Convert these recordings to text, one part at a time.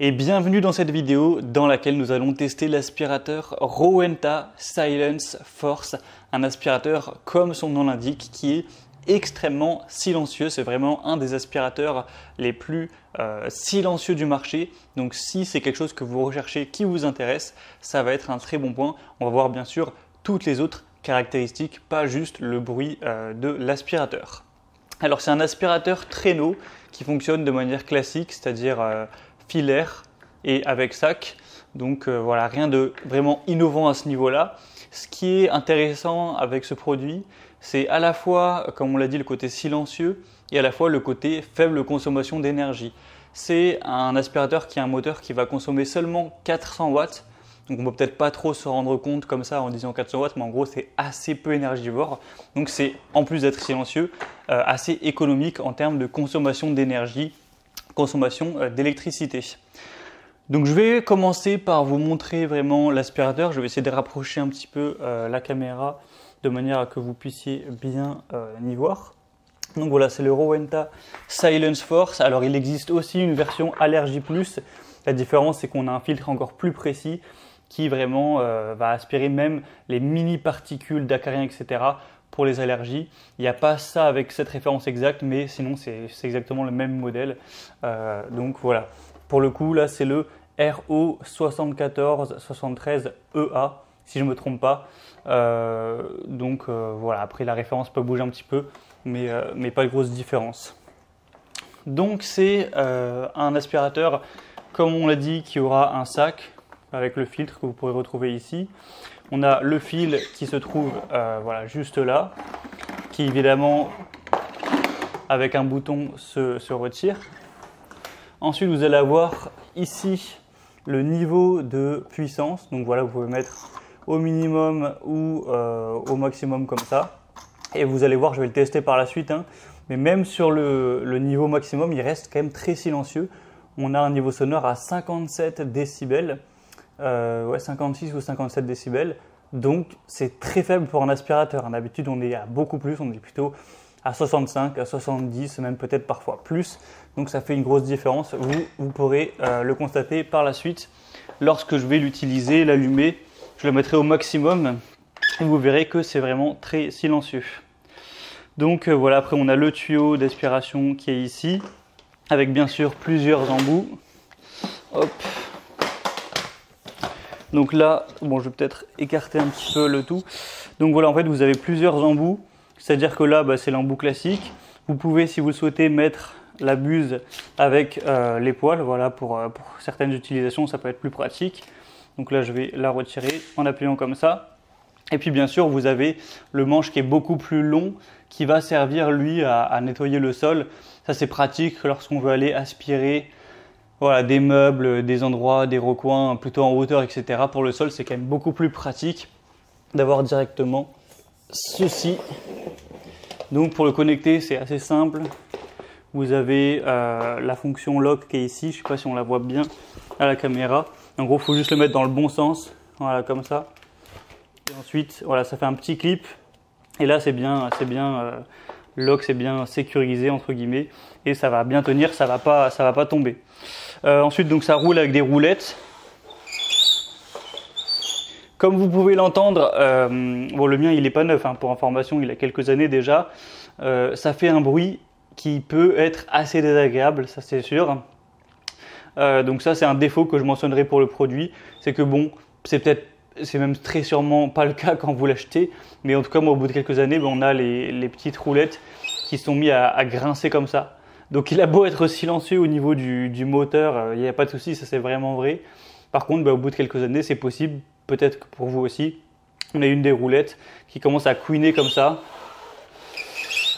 Et bienvenue dans cette vidéo dans laquelle nous allons tester l'aspirateur Rowenta Silence Force, un aspirateur comme son nom l'indique qui est extrêmement silencieux. C'est vraiment un des aspirateurs les plus silencieux du marché. Donc si c'est quelque chose que vous recherchez qui vous intéresse, ça va être un très bon point. On va voir bien sûr toutes les autres caractéristiques, pas juste le bruit de l'aspirateur. Alors c'est un aspirateur traîneau qui fonctionne de manière classique, c'est-à-dire filaire et avec sac. Donc voilà, rien de vraiment innovant à ce niveau-là. Ce qui est intéressant avec ce produit, c'est à la fois, comme on l'a dit, le côté silencieux et à la fois le côté faible consommation d'énergie. C'est un aspirateur qui a un moteur qui va consommer seulement 400 watts. Donc on ne peut peut-être pas trop se rendre compte comme ça en disant 400 watts, mais en gros c'est assez peu énergivore. Donc c'est, en plus d'être silencieux, assez économique en termes de consommation d'énergie, consommation d'électricité. Donc je vais commencer par vous montrer vraiment l'aspirateur. Je vais essayer de rapprocher un petit peu la caméra de manière à que vous puissiez bien y voir. Donc voilà, c'est le Rowenta Silence Force. Alors il existe aussi une version Allergie Plus. La différence c'est qu'on a un filtre encore plus précis qui vraiment va aspirer même les mini particules d'acariens, etc. pour les allergies. Il n'y a pas ça avec cette référence exacte, mais sinon c'est exactement le même modèle. Donc voilà, pour le coup là c'est le RO7473EA si je ne me trompe pas. Voilà, après la référence peut bouger un petit peu, mais pas de grosse différence. Donc c'est un aspirateur, comme on l'a dit, qui aura un sac avec le filtre que vous pourrez retrouver ici. On a le fil qui se trouve voilà, juste là, qui évidemment, avec un bouton, se retire. Ensuite, vous allez avoir ici le niveau de puissance. Donc voilà, vous pouvez mettre au minimum ou au maximum comme ça. Et vous allez voir, je vais le tester par la suite, hein, mais même sur le niveau maximum, il reste quand même très silencieux. On a un niveau sonore à 57 décibels. 56 ou 57 décibels, donc c'est très faible pour un aspirateur. D'habitude on est à beaucoup plus, on est plutôt à 65, à 70, même peut-être parfois plus, donc ça fait une grosse différence. Vous pourrez le constater par la suite lorsque je vais l'utiliser, l'allumer, je le mettrai au maximum et vous verrez que c'est vraiment très silencieux. Donc voilà, après on a le tuyau d'aspiration qui est ici avec bien sûr plusieurs embouts. Hop. Donc là, bon, je vais peut-être écarter un petit peu le tout. Donc voilà, en fait, vous avez plusieurs embouts. C'est-à-dire que là, c'est l'embout classique. Vous pouvez, si vous le souhaitez, mettre la buse avec les poils. Voilà, pour certaines utilisations, ça peut être plus pratique. Donc là, je vais la retirer en appuyant comme ça. Et puis, bien sûr, vous avez le manche qui est beaucoup plus long, qui va servir, lui, à nettoyer le sol. Ça, c'est pratique lorsqu'on veut aller aspirer. Voilà, des meubles, des endroits, des recoins plutôt en hauteur, etc. Pour le sol, c'est quand même beaucoup plus pratique d'avoir directement ceci. Donc pour le connecter, c'est assez simple. Vous avez la fonction lock qui est ici. Je ne sais pas si on la voit bien à la caméra. En gros, il faut juste le mettre dans le bon sens. Voilà, comme ça. Et ensuite, voilà, ça fait un petit clip. Et là, c'est bien lock, c'est bien sécurisé entre guillemets. Et ça va bien tenir, ça va pas tomber. Ensuite, donc ça roule avec des roulettes. Comme vous pouvez l'entendre, bon, le mien il n'est pas neuf, hein, pour information, il a quelques années déjà. Ça fait un bruit qui peut être assez désagréable, ça c'est sûr. Donc ça c'est un défaut que je mentionnerai pour le produit, c'est que bon, c'est même très sûrement pas le cas quand vous l'achetez, mais en tout cas moi au bout de quelques années, on a les petites roulettes qui sont mis à grincer comme ça. Donc il a beau être silencieux au niveau du moteur, il n'y a pas de souci, ça c'est vraiment vrai. Par contre, au bout de quelques années, c'est possible, peut-être que pour vous aussi, on a une des roulettes qui commence à couiner comme ça.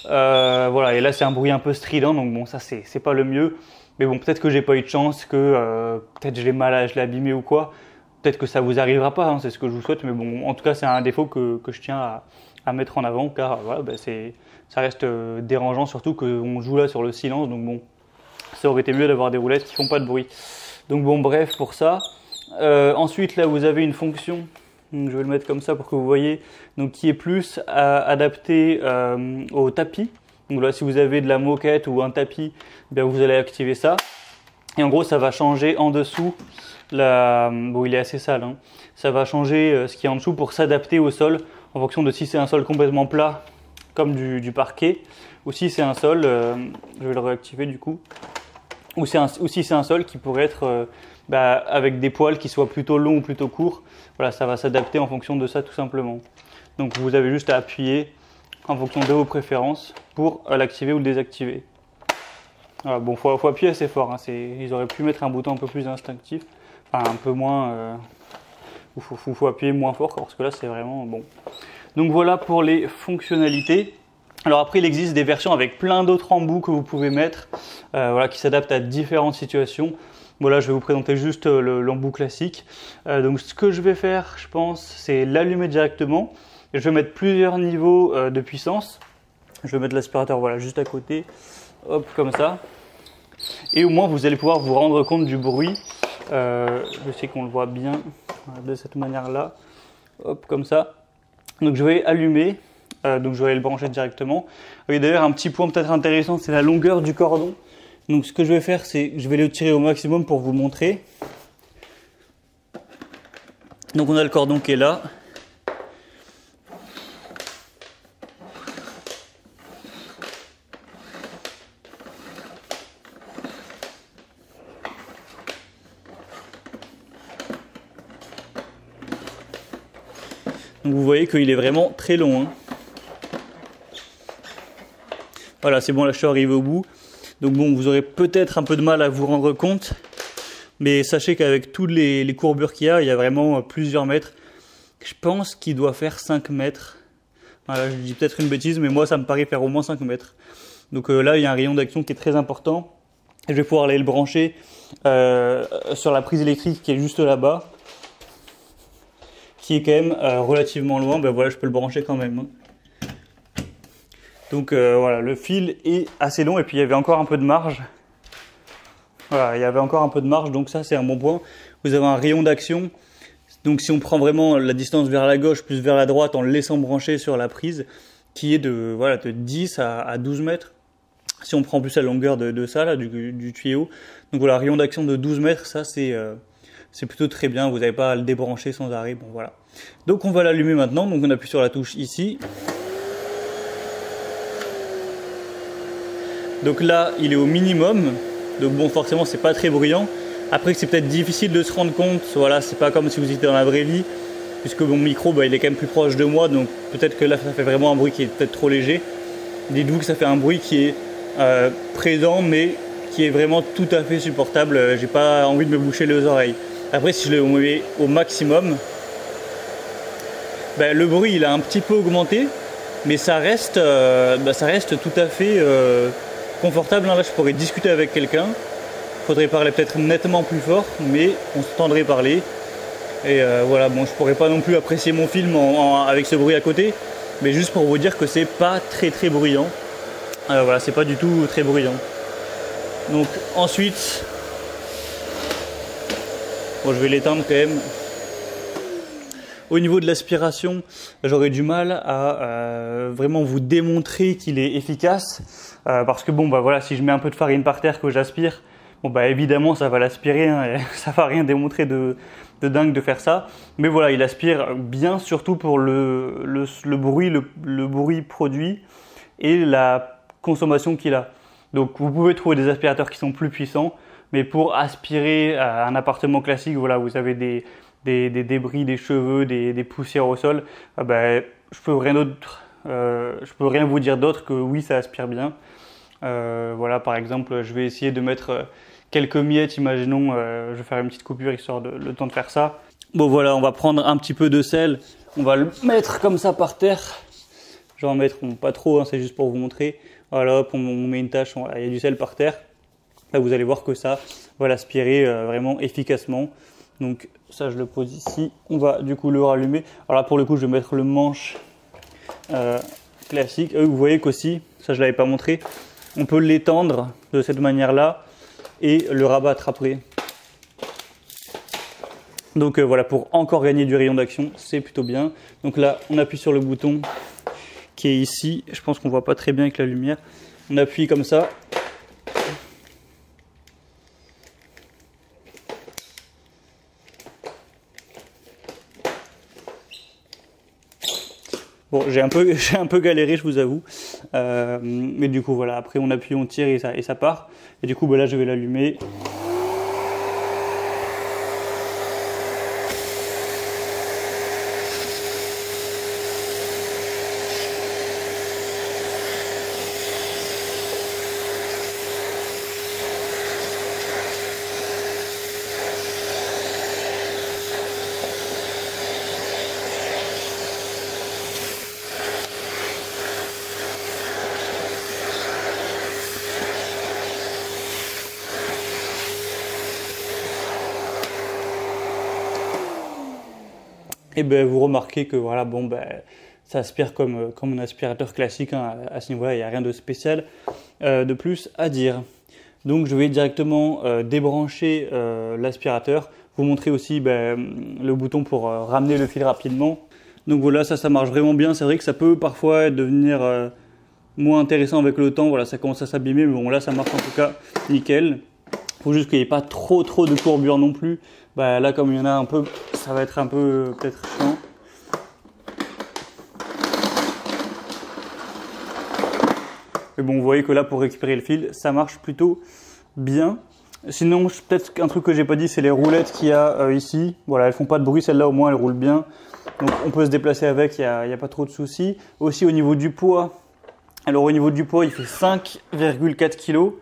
Voilà, et là c'est un bruit un peu strident, donc bon, ça c'est pas le mieux. Mais bon, peut-être que j'ai pas eu de chance, que peut-être je l'ai abîmé ou quoi. Peut-être que ça vous arrivera pas, hein, c'est ce que je vous souhaite, mais bon, en tout cas c'est un défaut que je tiens à mettre en avant, car voilà, ça reste dérangeant, surtout qu'on joue là sur le silence, donc bon, ça aurait été mieux d'avoir des roulettes qui font pas de bruit. Donc bon, bref, pour ça. Ensuite, là, vous avez une fonction, donc je vais le mettre comme ça pour que vous voyez, donc qui est plus adaptée au tapis. Donc là, si vous avez de la moquette ou un tapis, bien, vous allez activer ça. Et en gros, ça va changer en dessous, bon, il est assez sale, hein. Ça va changer ce qui est en dessous pour s'adapter au sol en fonction de si c'est un sol complètement plat comme du parquet ou si c'est un sol, je vais le réactiver du coup, ou si c'est un sol qui pourrait être avec des poils qui soient plutôt longs ou plutôt courts. Voilà, ça va s'adapter en fonction de ça tout simplement. Donc vous avez juste à appuyer en fonction de vos préférences pour l'activer ou le désactiver. Voilà, bon, faut appuyer assez fort, hein. Ils auraient pu mettre un bouton un peu plus instinctif, enfin un peu moins, faut appuyer moins fort parce que là c'est vraiment bon. Donc voilà pour les fonctionnalités. Alors après il existe des versions avec plein d'autres embouts que vous pouvez mettre, voilà, qui s'adaptent à différentes situations. Voilà, je vais vous présenter juste l'embout classique. Donc ce que je vais faire, je pense, c'est l'allumer directement. Et je vais mettre plusieurs niveaux de puissance. Je vais mettre l'aspirateur, voilà, juste à côté. Hop, comme ça. Et au moins, vous allez pouvoir vous rendre compte du bruit. Je sais qu'on le voit bien de cette manière-là. Hop, comme ça. Donc je vais allumer. Donc je vais le brancher directement. Et d'ailleurs, un petit point peut-être intéressant, c'est la longueur du cordon. Donc ce que je vais faire, c'est que je vais le tirer au maximum pour vous montrer. Donc on a le cordon qui est là. Donc vous voyez qu'il est vraiment très long, hein. Voilà, c'est bon, là je suis arrivé au bout. Donc bon, vous aurez peut-être un peu de mal à vous rendre compte, mais sachez qu'avec toutes les courbures qu'il y a vraiment plusieurs mètres. Je pense qu'il doit faire 5 mètres. Voilà, je dis peut-être une bêtise, mais moi ça me paraît faire au moins 5 mètres. Donc là, il y a un rayon d'action qui est très important. Et je vais pouvoir aller le brancher sur la prise électrique qui est juste là-bas, qui est quand même relativement loin. Ben voilà, je peux le brancher quand même, hein. Donc voilà, le fil est assez long et puis il y avait encore un peu de marge. Voilà, il y avait encore un peu de marge, donc ça c'est un bon point. Vous avez un rayon d'action. Donc si on prend vraiment la distance vers la gauche plus vers la droite en le laissant brancher sur la prise, qui est de 10 à 12 mètres. Si on prend plus la longueur de ça, là, du tuyau. Donc voilà, rayon d'action de 12 mètres, ça c'est plutôt très bien. Vous n'avez pas à le débrancher sans arrêt. Bon voilà. Donc on va l'allumer maintenant. Donc on appuie sur la touche ici. Donc là, il est au minimum. Donc bon, forcément, c'est pas très bruyant. Après, c'est peut-être difficile de se rendre compte. Voilà, c'est pas comme si vous étiez dans la vraie vie, puisque mon micro, il est quand même plus proche de moi. Donc peut-être que là, ça fait vraiment un bruit qui est peut-être trop léger. Dites-vous que ça fait un bruit qui est présent, mais qui est vraiment tout à fait supportable. J'ai pas envie de me boucher les oreilles. Après, si je le mets au maximum, le bruit, il a un petit peu augmenté, mais ça reste tout à fait confortable. Là, je pourrais discuter avec quelqu'un. Il faudrait parler peut-être nettement plus fort, mais on s'entendrait parler. Et voilà, bon, je pourrais pas non plus apprécier mon film avec ce bruit à côté, mais juste pour vous dire que c'est pas très bruyant. Voilà, c'est pas du tout très bruyant. Donc ensuite, bon, je vais l'éteindre quand même. Au niveau de l'aspiration, j'aurais du mal à vraiment vous démontrer qu'il est efficace, parce que bon, voilà, si je mets un peu de farine par terre que j'aspire, bon, évidemment ça va l'aspirer, hein, et ça va rien démontrer de dingue de faire ça. Mais voilà, il aspire bien, surtout pour le bruit produit et la consommation qu'il a. Donc vous pouvez trouver des aspirateurs qui sont plus puissants, mais pour aspirer à un appartement classique, voilà, vous avez des débris, des cheveux, des poussières au sol, je peux rien vous dire d'autre que oui, ça aspire bien. Voilà, par exemple, je vais essayer de mettre quelques miettes, imaginons, je vais faire une petite coupure histoire de le temps de faire ça. Bon voilà, on va prendre un petit peu de sel, on va le mettre comme ça par terre. Je vais en mettre, pas trop, hein, c'est juste pour vous montrer. Voilà, hop, on met une tache, voilà, il y a du sel par terre. Là, vous allez voir que ça va l'aspirer vraiment efficacement. Donc ça, je le pose ici. On va du coup le rallumer. Alors là, pour le coup, je vais mettre le manche classique. Vous voyez qu'aussi, ça je l'avais pas montré, on peut l'étendre de cette manière-là et le rabattre après. Donc voilà, pour encore gagner du rayon d'action, c'est plutôt bien. Donc là, on appuie sur le bouton qui est ici. Je pense qu'on voit pas très bien avec la lumière. On appuie comme ça. Bon, j'ai un peu galéré, je vous avoue. Mais du coup, voilà, après on appuie, on tire et ça part. Et du coup, bah, là, je vais l'allumer. Et ben vous remarquez que voilà, bon, ben, ça aspire comme un aspirateur classique, hein. À ce niveau-là, il n'y a rien de spécial de plus à dire. Donc je vais directement débrancher l'aspirateur, vous montrer aussi le bouton pour ramener le fil rapidement. Donc voilà, ça marche vraiment bien. C'est vrai que ça peut parfois devenir moins intéressant avec le temps, voilà, ça commence à s'abîmer, mais bon là ça marche en tout cas nickel. Faut juste qu'il n'y ait pas trop de courbure non plus. Bah, là comme il y en a un peu, ça va être un peu peut-être chiant. Mais bon, vous voyez que là pour récupérer le fil, ça marche plutôt bien. Sinon, peut-être un truc que j'ai pas dit, c'est les roulettes qu'il y a ici. Voilà, elles font pas de bruit, celles-là au moins elles roulent bien. Donc on peut se déplacer avec, il n'y a pas trop de soucis. Aussi au niveau du poids, alors au niveau du poids, il fait 5,4 kg.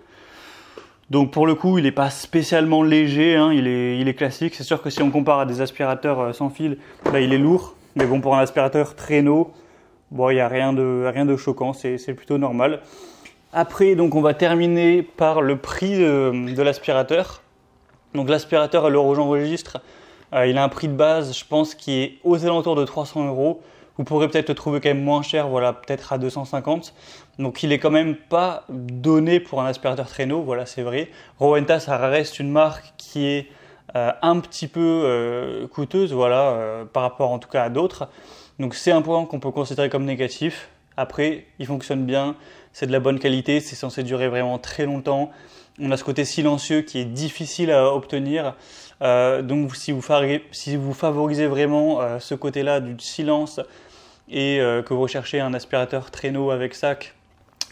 Donc pour le coup, il n'est pas spécialement léger, hein, il est classique. C'est sûr que si on compare à des aspirateurs sans fil, bah, il est lourd. Mais bon, pour un aspirateur traîneau, bon, il n'y a rien de choquant, c'est plutôt normal. Après, donc on va terminer par le prix de l'aspirateur. Donc l'aspirateur, à l'heure où j'enregistre, il a un prix de base, je pense, qui est aux alentours de 300 €. Vous pourrez peut-être le trouver quand même moins cher, voilà, peut-être à 250. Donc il est quand même pas donné pour un aspirateur traîneau, voilà, c'est vrai. Rowenta, ça reste une marque qui est un petit peu coûteuse, voilà, par rapport en tout cas à d'autres. Donc c'est un point qu'on peut considérer comme négatif. Après, il fonctionne bien, c'est de la bonne qualité, c'est censé durer vraiment très longtemps. On a ce côté silencieux qui est difficile à obtenir. Donc si vous favorisez vraiment ce côté-là du silence et que vous recherchez un aspirateur traîneau avec sac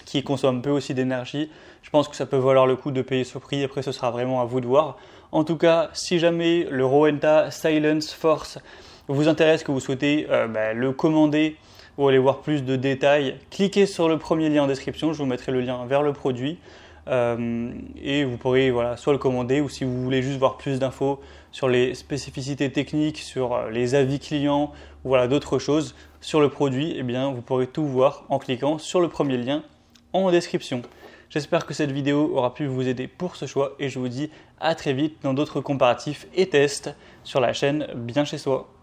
qui consomme peu aussi d'énergie, je pense que ça peut valoir le coup de payer ce prix. Après, ce sera vraiment à vous de voir. En tout cas, si jamais le Rowenta Silence Force vous intéresse, que vous souhaitez le commander ou aller voir plus de détails, cliquez sur le premier lien en description. Je vous mettrai le lien vers le produit. Et vous pourrez soit le commander, ou si vous voulez juste voir plus d'infos sur les spécificités techniques, sur les avis clients, ou d'autres choses sur le produit, eh bien vous pourrez tout voir en cliquant sur le premier lien en description. J'espère que cette vidéo aura pu vous aider pour ce choix et je vous dis à très vite dans d'autres comparatifs et tests sur la chaîne Bien Chez Soi.